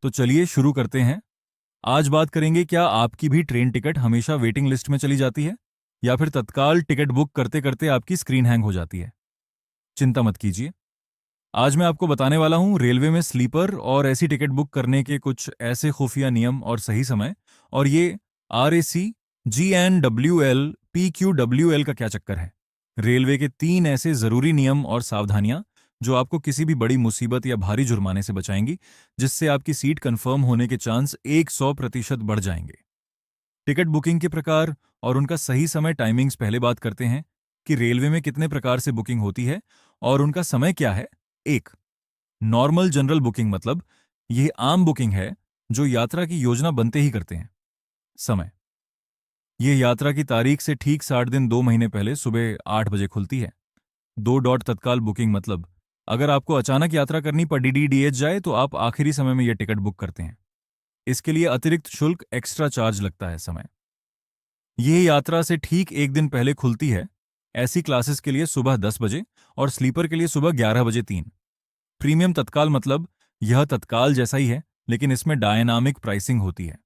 तो चलिए शुरू करते हैं। आज बात करेंगे, क्या आपकी भी ट्रेन टिकट हमेशा वेटिंग लिस्ट में चली जाती है या फिर तत्काल टिकट बुक करते करते आपकी स्क्रीन हैंग हो जाती है। चिंता मत कीजिए। आज मैं आपको बताने वाला हूं रेलवे में स्लीपर और ऐसी टिकट बुक करने के कुछ ऐसे खुफिया नियम और सही समय, और ये RAC GNWL PQWL का क्या चक्कर है। रेलवे के 3 ऐसे जरूरी नियम और सावधानियां जो आपको किसी भी बड़ी मुसीबत या भारी जुर्माने से बचाएंगी, जिससे आपकी सीट कंफर्म होने के चांस 100% बढ़ जाएंगे। टिकट बुकिंग के प्रकार और उनका सही समय टाइमिंग्स पहले बात करते हैं कि रेलवे में कितने प्रकार से बुकिंग होती है और उनका समय क्या है। एक, नॉर्मल जनरल बुकिंग, मतलब यह आम बुकिंग है जो यात्रा की योजना बनते ही करते हैं। समय, यह यात्रा की तारीख से ठीक 60 दिन 2 महीने पहले सुबह 8 बजे खुलती है। दो डॉट तत्काल बुकिंग, मतलब अगर आपको अचानक यात्रा करनी पड़ी DDH जाए तो आप आखिरी समय में यह टिकट बुक करते हैं। इसके लिए अतिरिक्त शुल्क एक्स्ट्रा चार्ज लगता है। समय, यह यात्रा से ठीक एक दिन पहले खुलती है। ऐसी क्लासेस के लिए सुबह 10 बजे और स्लीपर के लिए सुबह 11 बजे 3। प्रीमियम तत्काल, मतलब यह तत्काल जैसा ही है लेकिन इसमें डायनामिक प्राइसिंग होती है,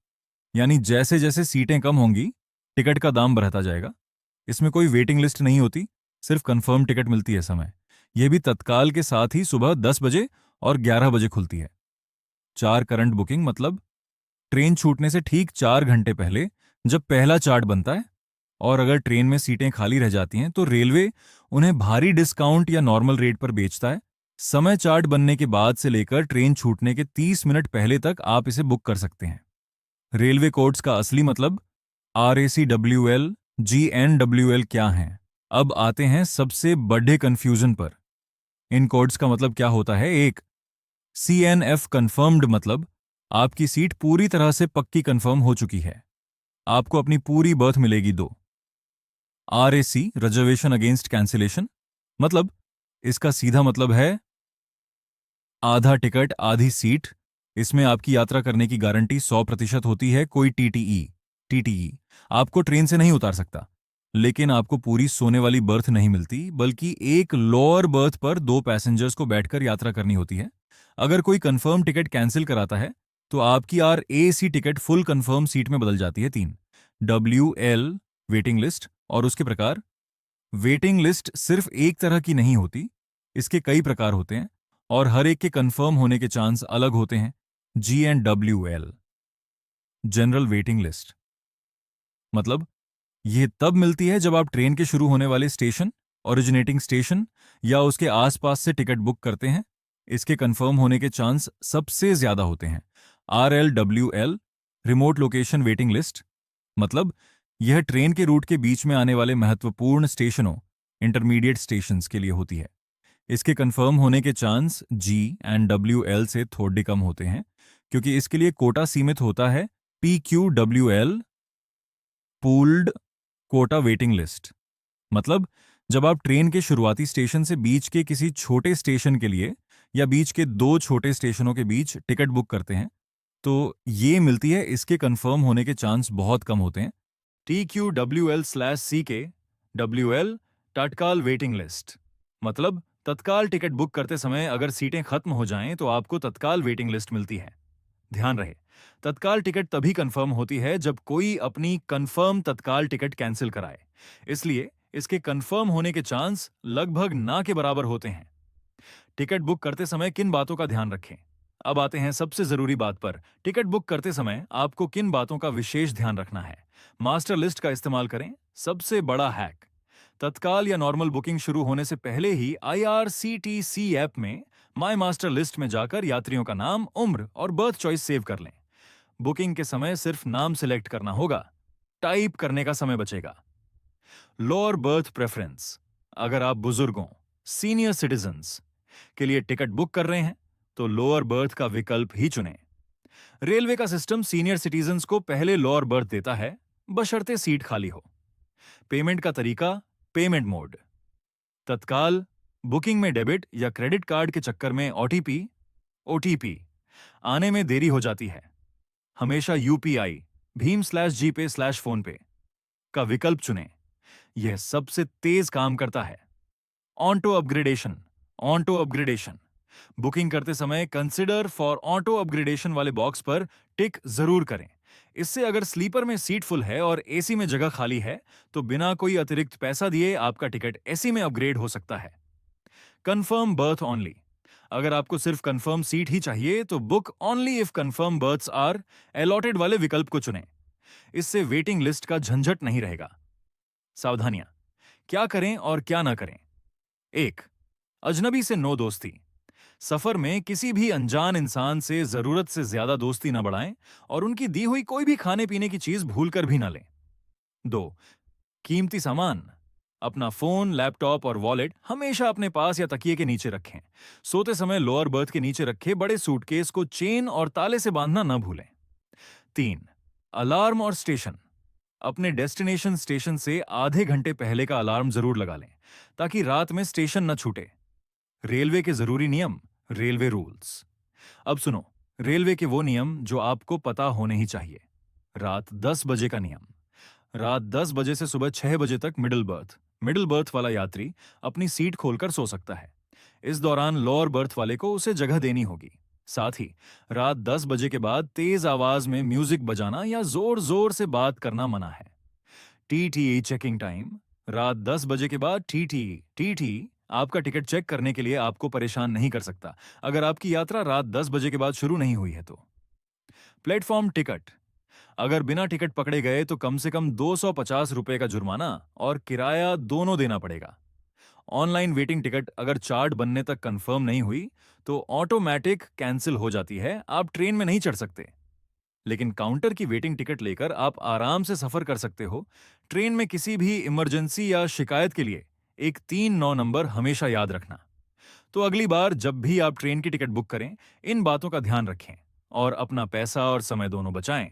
यानी जैसे जैसे सीटें कम होंगी टिकट का दाम बढ़ता जाएगा। इसमें कोई वेटिंग लिस्ट नहीं होती, सिर्फ कंफर्म टिकट मिलती है। समय, यह भी तत्काल के साथ ही सुबह 10 बजे और 11 बजे खुलती है। 4 करंट बुकिंग, मतलब ट्रेन छूटने से ठीक 4 घंटे पहले जब पहला चार्ट बनता है और अगर ट्रेन में सीटें खाली रह जाती हैं तो रेलवे उन्हें भारी डिस्काउंट या नॉर्मल रेट पर बेचता है। समय चार्ट बनने के बाद से लेकर ट्रेन छूटने के 30 मिनट पहले तक आप इसे बुक कर सकते हैं। रेलवे कोड्स का असली मतलब RACWL GNWL क्या हैं। अब आते हैं सबसे बड़े कंफ्यूजन पर। इन कोड्स का मतलब क्या होता है। एक, CNF कंफर्म्ड, मतलब आपकी सीट पूरी तरह से पक्की कंफर्म हो चुकी है, आपको अपनी पूरी बर्थ मिलेगी। 2, RAC रिजर्वेशन अगेंस्ट कैंसिलेशन, मतलब इसका सीधा मतलब है आधा टिकट आधी सीट। इसमें आपकी यात्रा करने की गारंटी 100% होती है। कोई TTE आपको ट्रेन से नहीं उतार सकता, लेकिन आपको पूरी सोने वाली बर्थ नहीं मिलती, बल्कि एक लोअर बर्थ पर 2 पैसेंजर्स को बैठकर यात्रा करनी होती है। अगर कोई कंफर्म टिकट कैंसिल कराता है तो आपकी RAC ticket full confirm seat में बदल जाती है। 3, WL वेटिंग लिस्ट और उसके प्रकार। वेटिंग लिस्ट सिर्फ एक तरह की नहीं होती, इसके कई प्रकार होते हैं और हर एक के कंफर्म होने के चांस अलग होते हैं। GNWL जनरल वेटिंग लिस्ट, मतलब यह तब मिलती है जब आप ट्रेन के शुरू होने वाले स्टेशन, ओरिजिनेटिंग स्टेशन या उसके आसपास से टिकट बुक करते हैं। इसके कंफर्म होने के चांस सबसे ज्यादा होते हैं। RLWL remote location waiting list, मतलब यह ट्रेन के रूट के बीच में आने वाले महत्वपूर्ण स्टेशनों, इंटरमीडिएट स्टेशंस के लिए होती है। इसके कंफर्म होने के चांस GNWL से थोड़े कम होते हैं, क्योंकि इसके लिए कोटा सीमित होता है। PQWL pooled quota waiting list, मतलब जब आप ट्रेन के शुरुआती स्टेशन से बीच के किसी छोटे स्टेशन के लिए या बीच के 2 छोटे स्टेशनों के बीच टिकट बुक करते हैं तो ये मिलती है। इसके कंफर्म होने के चांस बहुत कम होते हैं। TQWL/CKWL तत्काल वेटिंग लिस्ट, मतलब तत्काल टिकट बुक करते समय अगर सीटें खत्म हो जाएं तो आपको तत्काल वेटिंग लिस्ट मिलती है। ध्यान रहे, तत्काल टिकट तभी कंफर्म होती है जब कोई अपनी कंफर्म तत्काल टिकट कैंसिल कराए, इसलिए इसके कंफर्म होने के चांस लगभग ना के बराबर होते हैं। टिकट बुक करते समय किन बातों का ध्यान रखें। अब आते हैं सबसे जरूरी बात पर। टिकट बुक करते समय आपको किन बातों का विशेष ध्यान रखना है। मास्टर लिस्ट का इस्तेमाल करें। सबसे बड़ा हैक, तत्काल या नॉर्मल बुकिंग शुरू होने से पहले ही IRCTC ऐप में माई मास्टर लिस्ट में जाकर यात्रियों का नाम, उम्र और बर्थ चॉइस सेव कर लें। बुकिंग के समय सिर्फ नाम सिलेक्ट करना होगा, टाइप करने का समय बचेगा। लोअर बर्थ प्रेफरेंस, अगर आप बुजुर्गों, सीनियर सिटीजन्स के लिए टिकट बुक कर रहे हैं तो लोअर बर्थ का विकल्प ही चुनें। रेलवे का सिस्टम सीनियर सिटीजन्स को पहले लोअर बर्थ देता है, बशर्ते सीट खाली हो। पेमेंट का तरीका, पेमेंट मोड, तत्काल बुकिंग में डेबिट या क्रेडिट कार्ड के चक्कर में OTP आने में देरी हो जाती है। हमेशा UPI, भीम/जीपे/फोनपे का विकल्प चुनें, यह सबसे तेज काम करता है। ऑन्टो अपग्रेडेशन, बुकिंग करते समय कंसिडर फॉर ऑटो अपग्रेडेशन वाले बॉक्स पर टिक जरूर करें। इससे अगर स्लीपर में सीट फुल है और एसी में जगह खाली है तो बिना कोई अतिरिक्त पैसा दिए आपका टिकट एसी में अपग्रेड हो सकता है। Confirm berth only. अगर आपको सिर्फ कंफर्म सीट ही चाहिए तो book only if confirm berths are allotted वाले विकल्प को चुनें। इससे वेटिंग लिस्ट का झंझट नहीं रहेगा। सावधानियां, क्या करें और क्या ना करें। 1. अजनबी से नो दोस्ती। सफर में किसी भी अनजान इंसान से जरूरत से ज्यादा दोस्ती न बढ़ाएं और उनकी दी हुई कोई भी खाने पीने की चीज भूलकर भी ना लें। 2. कीमती सामान। अपना फोन, लैपटॉप और वॉलेट हमेशा अपने पास या तकिए के नीचे रखें। सोते समय लोअर बर्थ के नीचे रखे बड़े सूटकेस को चेन और ताले से बांधना न भूलें। 3. अलार्म और स्टेशन। अपने डेस्टिनेशन स्टेशन से आधे घंटे पहले का अलार्म जरूर लगा लें ताकि रात में स्टेशन न छूटे। रेलवे के जरूरी नियम, रेलवे रूल्स। अब सुनो रेलवे के वो नियम जो आपको पता होने ही चाहिए। रात 10 बजे का नियम। रात 10 बजे से सुबह 6 बजे तक मिडिल बर्थ वाला यात्री अपनी सीट खोलकर सो सकता है। इस दौरान लोअर बर्थ वाले को उसे जगह देनी होगी। साथ ही रात 10 बजे के बाद तेज आवाज में म्यूजिक बजाना या जोर जोर से बात करना मना है। TTE checking time. रात 10 बजे के बाद टीटी आपका टिकट चेक करने के लिए आपको परेशान नहीं कर सकता अगर आपकी यात्रा रात 10 बजे के बाद शुरू नहीं हुई है तो। Platform ticket. अगर बिना टिकट पकड़े गए तो कम से कम 250 रुपए का जुर्माना और किराया दोनों देना पड़ेगा। ऑनलाइन वेटिंग टिकट अगर चार्ट बनने तक कंफर्म नहीं हुई तो ऑटोमेटिक कैंसिल हो जाती है, आप ट्रेन में नहीं चढ़ सकते। लेकिन काउंटर की वेटिंग टिकट लेकर आप आराम से सफर कर सकते हो। ट्रेन में किसी भी इमरजेंसी या शिकायत के लिए एक 39 नंबर हमेशा याद रखना। तो अगली बार जब भी आप ट्रेन की टिकट बुक करें इन बातों का ध्यान रखें और अपना पैसा और समय दोनों बचाएं।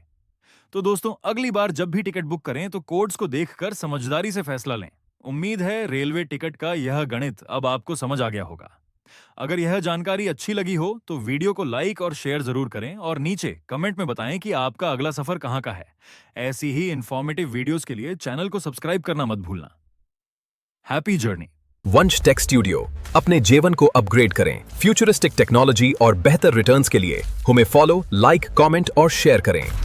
तो दोस्तों अगली बार जब भी टिकट बुक करें तो कोड्स को देखकर समझदारी से फैसला लें। उम्मीद है रेलवे टिकट का यह गणित अब आपको समझ आ गया होगा। अगर यह जानकारी अच्छी लगी हो तो वीडियो को लाइक और शेयर जरूर करें और नीचे कमेंट में बताएं कि आपका अगला सफर कहां का है। ऐसी ही इंफॉर्मेटिव वीडियोस के लिए चैनल को सब्सक्राइब करना मत भूलना। Happy journey. वंश टेक स्टूडियो, अपने जीवन को अपग्रेड करें। फ्यूचरिस्टिक टेक्नोलॉजी और बेहतर रिटर्न्स के लिए हमें फॉलो, लाइक, कमेंट और शेयर करें।